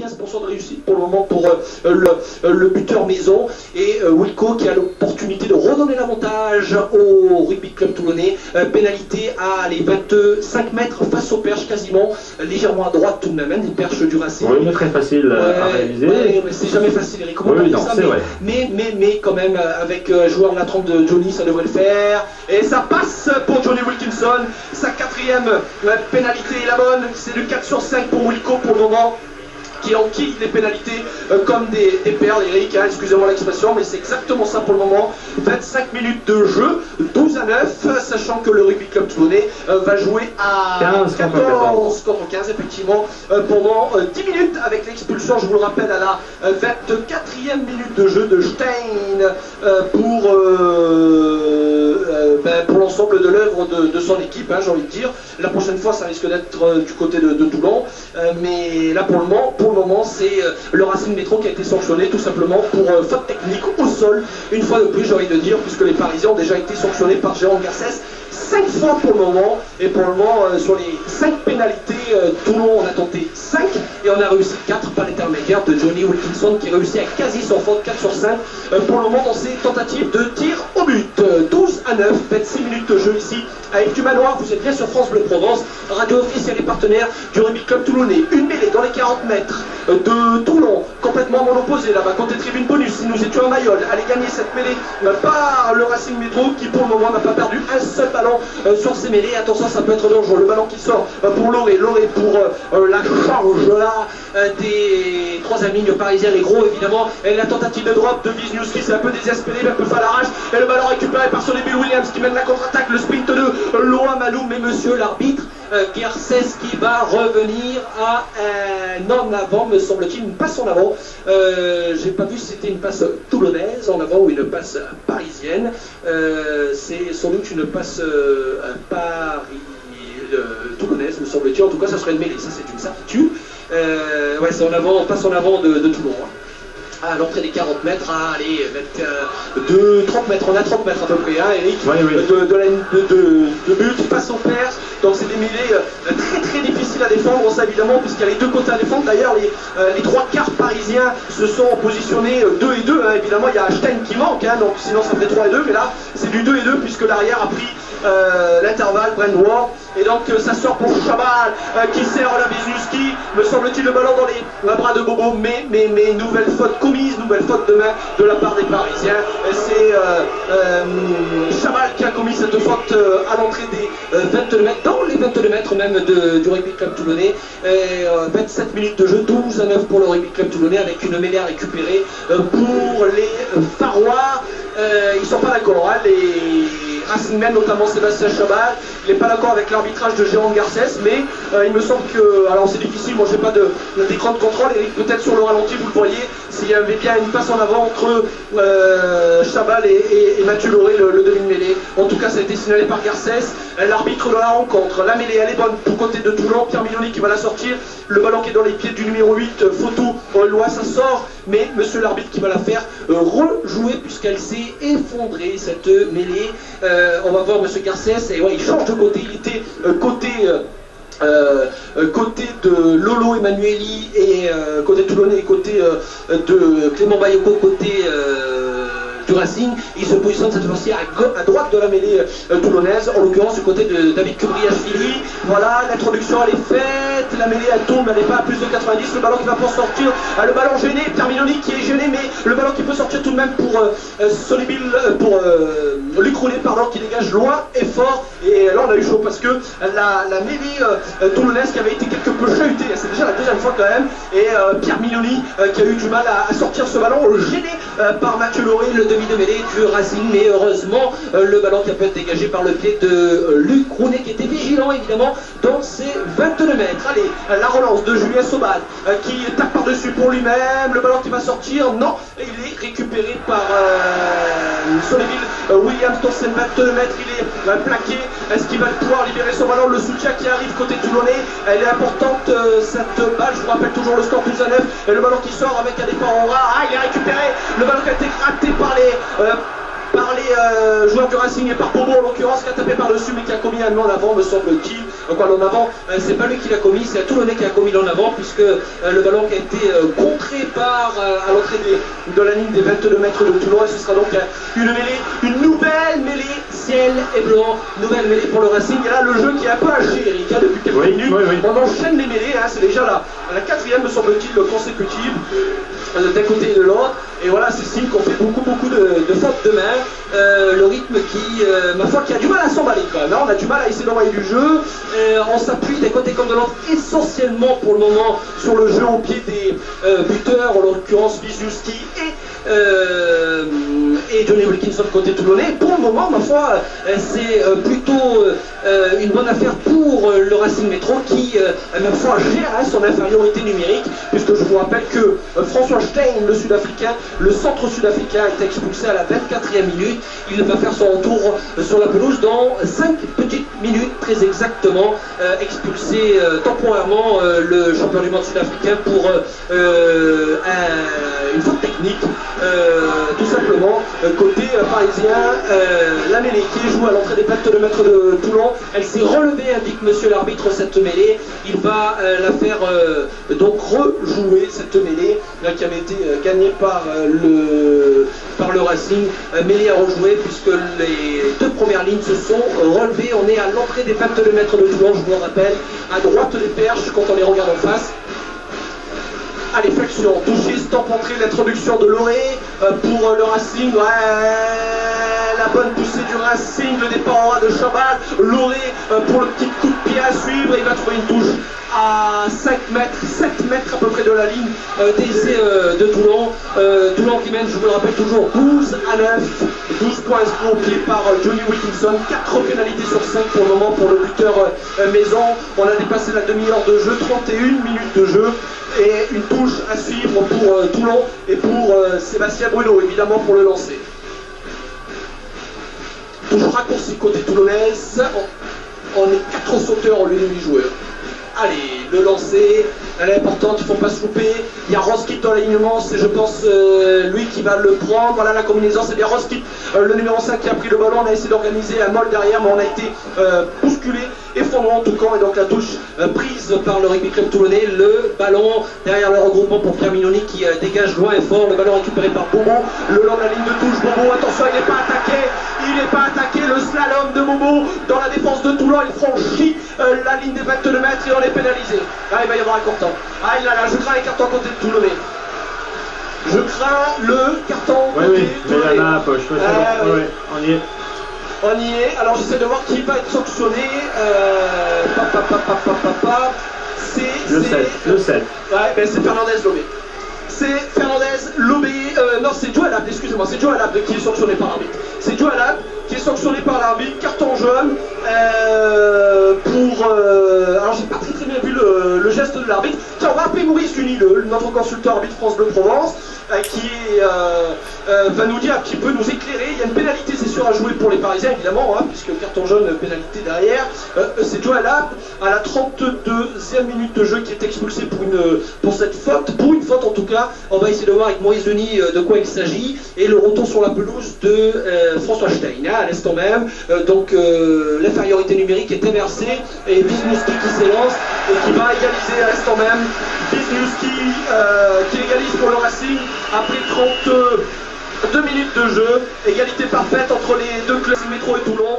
75% de réussite pour le moment pour le buteur maison. Et Wilco qui a l'opportunité de redonner l'avantage au rugby club toulonnais. Pénalité à les 25 mètres face aux perches quasiment, légèrement à droite tout de même, des perches du Racing. Oui, mais très facile à réaliser. Ouais, c'est jamais facile, Eric. Comment oui, non, ça, mais quand même, avec joueur de la trempe de Johnny, ça devrait le faire. Et ça passe pour Johnny Wilkinson. Sa quatrième pénalité est la bonne. C'est du 4 sur 5 pour Wilco pour le moment, qui enquille les pénalités comme des perles, Eric, hein, excusez-moi l'expression, mais c'est exactement ça pour le moment. 25 minutes de jeu, 12-9, sachant que le rugby club toulonnais va jouer à 14 contre 15, effectivement, pendant 10 minutes avec l'expulsion, je vous le rappelle, à la 24e minute de jeu de Stein pour l'ensemble de l'œuvre de son équipe, hein, j'ai envie de dire. La prochaine fois, ça risque d'être du côté de Toulon, mais là, pour le moment, c'est le Racing Métro qui a été sanctionné tout simplement pour faute technique au sol. Une fois de plus, j'ai envie de dire, puisque les Parisiens ont déjà été sanctionnés par Jérôme Garcès 5 fois pour le moment. Et pour le moment, sur les 5 pénalités, Toulon, on a tenté 5 et on a réussi 4 par l'intermédiaire de Johnny Wilkinson qui réussit à quasi sans faute, 4 sur 5 pour le moment dans ses tentatives de tir au but. 12-9, 26 minutes de jeu ici avec du manoir. Vous êtes bien sur France Bleu Provence, radio officielle et partenaire du rugby club toulonnais. Une mêlée dans les 40 mètres de Toulon, complètement monoposée là-bas, côté tribune bonus. Si nous étions à Mayol, allez gagner cette mêlée par le Racing Métro qui pour le moment n'a pas perdu un seul ballon sur ses mêlées. Attention, ça peut être dangereux. Le ballon qui sort pour Loré pour la charge là des 3 lignes parisiens, les gros évidemment. Et la tentative de drop de Wisniewski, c'est un peu désespéré, mais un peu à l'arrache. Et le ballon récupéré par Sonny Bill Williams qui mène la contre-attaque. Le sprint de Loa Malou, mais monsieur l'arbitre, Garcès qui va revenir à un en avant, me semble-t-il, une passe en avant. J'ai pas vu si c'était une passe toulonnaise en avant ou une passe parisienne. C'est sans doute une passe toulonnaise, me semble-t-il. En tout cas, ça serait une mêlée, ça c'est une certitude. Ouais, c'est en avant, passe en avant de Toulon. Hein. À l'entrée des 40 mètres, allez, 30 mètres, on a 30 mètres à peu près, hein, Eric, oui. de la ligne de but, passe au Perse, donc c'est des mêlées très très difficiles à défendre, ça évidemment, puisqu'il y a les deux côtés à défendre. D'ailleurs, les 3 quarts parisiens se sont positionnés 2 et 2, hein, évidemment, il y a Stein qui manque, hein, donc sinon ça fait 3 et 2, mais là, c'est du 2 et 2, puisque l'arrière a pris l'intervalle, Brent Ward, et donc ça sort pour Chabal qui sert la Wisniewski, me semble-t-il, le ballon dans les bras de Bobo, mais nouvelle faute commise, nouvelle faute de main de la part des Parisiens. C'est Chabal qui a commis cette faute à l'entrée des 22 mètres, dans les 22 mètres même du rugby club toulonnais. 27 minutes de jeu, 12-9 pour le rugby club toulonnais avec une mêlée à récupérer pour les Farois. Ils sont pas d'accord, hein, les Racingmen, notamment Sébastien Chabal, il n'est pas d'accord avec l'arbitrage de Jérôme Garcès, mais il me semble que, alors c'est difficile, moi j'ai pas d'écran de contrôle, Eric, peut-être sur le ralenti vous le voyez, s'il y avait bien une passe en avant entre Chabal et Mathieu Loré, le demi-mêlée. En tout cas, ça a été signalé par Garcès, l'arbitre de la rencontre. La mêlée, elle est bonne pour côté de Toulon, Pierre Mignoni qui va la sortir, le ballon qui est dans les pieds du numéro 8, Photo, Lois, ça sort, mais monsieur l'arbitre qui va la faire rejouer puisqu'elle s'est effondrée, cette mêlée. On va voir monsieur Garcès, et ouais, il change de côté, il était côté de Lolo Emanueli et côté toulonnais et côté de Clément Bayoko côté du Racing. Il se positionne cette fois-ci à droite de la mêlée toulonnaise, en l'occurrence du côté de David Kubriashvili. Voilà, l'introduction elle est faite, la mêlée elle tombe, elle n'est pas à plus de 90, le ballon qui va pour sortir, le ballon gêné, Pierre Mignoni qui est gêné, mais le ballon qui peut sortir tout de même pour Solibil, pour Luc Roulet, pardon, qui dégage loin et fort. Et là on a eu chaud parce que la mêlée toulonnaise qui avait été quelque peu chahutée, c'est déjà la deuxième fois quand même, et Pierre Mignoni qui a eu du mal à sortir ce ballon, gêné par Mathieu Loré, le demi de mêlée du Racing, mais heureusement le ballon qui a pu être dégagé par le pied de Luc Rounet qui était vigilant évidemment dans ses 22 mètres. Allez, la relance de Julien Soban qui tape par-dessus pour lui-même, le ballon qui va sortir, non, il est récupéré par Soléville Williams dans ses 22 mètres, il est plaqué. Est-ce qu'il va pouvoir libérer son ballon? Le soutien qui arrive côté toulonnais, elle est importante cette balle, je vous rappelle toujours le score 12-9, et le ballon qui sort avec un départ en ras, il est récupéré, le ballon qui a été raté par les par les joueurs du Racing et par Bobo en l'occurrence, qui a tapé par-dessus mais qui a commis un en avant, me semble-t-il. Quoi, l'en avant, c'est pas lui qui l'a commis, c'est Toulonnais qui a commis l'en avant, puisque le ballon qui a été contré par à l'entrée de la ligne des 22 mètres de Toulon, et ce sera donc une mêlée, une nouvelle mêlée ciel et blanc, nouvelle mêlée pour le Racing. Et là, le jeu qui est un peu haché, Eric, depuis quelques minutes. On enchaîne les mêlées, c'est déjà la quatrième, me semble-t-il, consécutive, d'un côté et de l'autre. Et voilà, c'est signe qu'on fait beaucoup de fautes de main. Le rythme qui, ma foi, qui a du mal à s'emballer quand même. Hein. On a du mal à essayer d'envoyer du jeu. On s'appuie d'un côté comme de l'autre, essentiellement pour le moment, sur le jeu au pied des buteurs, en l'occurrence Wisniewski et Johnny Wilkinson côté toulonnais. Pour le moment, ma foi, c'est plutôt une bonne affaire pour le Racing Métro qui, ma foi, gère son infériorité numérique, puisque je vous rappelle que François Stein, le Sud-Africain, le centre sud-africain, a été expulsé à la 24e minute. Il va faire son retour sur la pelouse dans 5 petites minutes, très exactement, expulsé temporairement le champion du monde sud-africain pour une faute technique, tout simplement. Côté parisien, la mêlée qui est jouée à l'entrée des 22 mètres de Toulon, elle s'est relevée, indique monsieur l'arbitre, cette mêlée. Il va la faire donc rejouer, cette mêlée qui avait été gagnée par le Racing. Mêlée à rejouer puisque les deux premières lignes se sont relevées. On est à l'entrée des 22 mètres de Toulon, je vous le rappelle, à droite des perches quand on les regarde en face. Allez, flexion, toucher, stop, entrée, l'introduction de Loré pour le Racing. Ouais, la bonne poussée du Racing, le départ en ras de Chabal. Loré pour le petit coup de pied à suivre. Il va trouver une touche à 5 mètres, 7 mètres à peu près de la ligne d'essai de Toulon. Toulon qui mène, je vous le rappelle toujours, 12 à 9. 12 points inscrits au pied par Johnny Wilkinson. 4 pénalités sur 5 pour le moment pour le buteur Maison. On a dépassé la demi-heure de jeu, 31 minutes de jeu. Et une touche à suivre pour Toulon et pour Sébastien Bruno, évidemment, pour le lancer. Touche raccourci côté toulonnaise. On est 4 sauteurs au lieu de 8 joueurs. Allez, le lancer, elle est importante, il ne faut pas se louper. Il y a Roskit dans l'alignement, c'est je pense lui qui va le prendre. Voilà la combinaison, c'est bien Roskit, le numéro 5 qui a pris le ballon. On a essayé d'organiser un molle derrière, mais on a été bousculé, effondré en tout cas. Et donc la touche prise par le rugby club toulonnais. Le ballon derrière le regroupement pour Pierre Mignoni qui dégage loin et fort. Le ballon récupéré par Bobo, le long de la ligne de touche. Bobo, attention, il n'est pas attaqué. Il n'est pas attaqué, le slalom de Bobo dans la défense de Toulon. Il franchit la ligne des 22 mètres et on est pénalisé. Ah, il va y avoir un carton. Ah, là, je crains un carton côté de Toulonnais. Je crains le carton côté de Toulonnais. Oui, la main à la poche. Oui, on y est. On y est. Alors, j'essaie de voir qui va être sanctionné. Le 7. Ouais, ben c'est Fernandez Lobé. C'est Fernandez Lobé. Non, c'est Joe Alab, excusez-moi. C'est Joe Alab qui est sanctionné par l'arbitre. C'est Joe Alab qui est sanctionné par l'arbitre. Carton jaune pour. Alors, j'ai pas très bien vu le geste de l'arbitre. Tiens, on va appeler Maurice Duny, notre consultant arbitre France Bleu Provence, qui va nous dire un petit peu, nous éclairer. Il y a une pénalité, c'est sûr, à jouer pour les Parisiens, évidemment, hein, puisque carton jaune, pénalité derrière. C'est Joe Alab à la 32e minute de jeu qui est expulsé pour cette faute, pour une faute en tout cas. On va essayer de voir avec Maurice Denis de quoi il s'agit. Et le retour sur la pelouse de François Stein, hein, à l'instant même. Donc l'infériorité numérique est inversée et Wisniewski qui s'élance et qui va égaliser à l'instant même. Wisniewski qui égalise pour le Racing après 32 minutes de jeu. Égalité parfaite entre les deux clubs, Métro et Toulon.